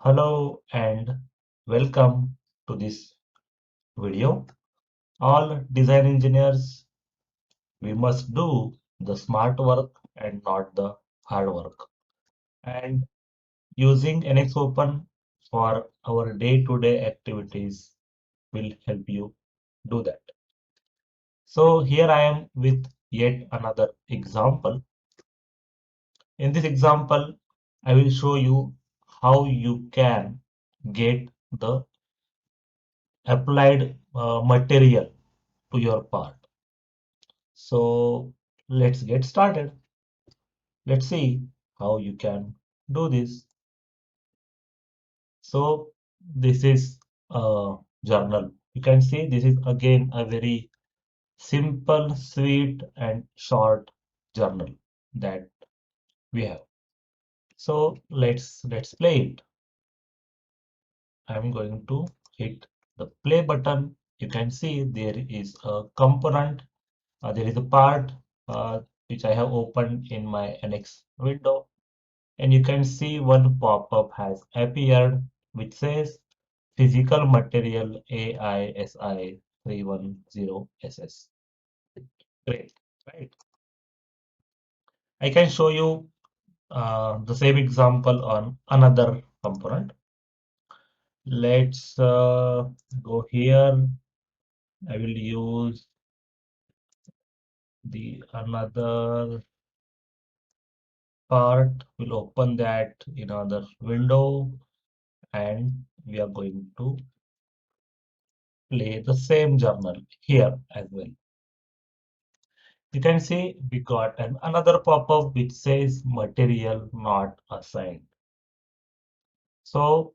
Hello and welcome to this video. All design engineers, we must do the smart work and not the hard work. And using NX Open for our day-to-day activities will help you do that. So here I am with yet another example. In this example, I will show you how you can get the applied material to your part. So let's get started. Let's see how you can do this. So this is a journal. You can see this is again a very simple, sweet and short journal that we have. So let's play it. I'm going to hit the play button. You can see there is a component. There is a part which I have opened in my NX window, and you can see one pop-up has appeared which says physical material AISI 310SS. Great, right? I can show you the same example on another component. Let's go here. I will use the another part. We'll open that in another window, and we are going to play the same journal here as well. You can see we got another pop-up which says material not assigned. So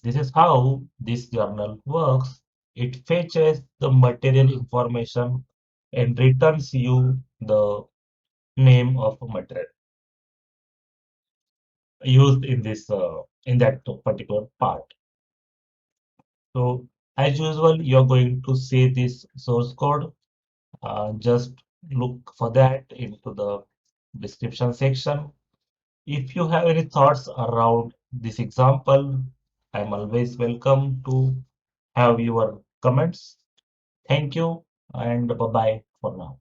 this is how this journal works. It fetches the material information and returns you the name of a material used in this in that particular part. So as usual, you're going to see this source code. Just look for that into the description section. If you have any thoughts around this example, I'm always welcome to have your comments. Thank you and bye bye for now.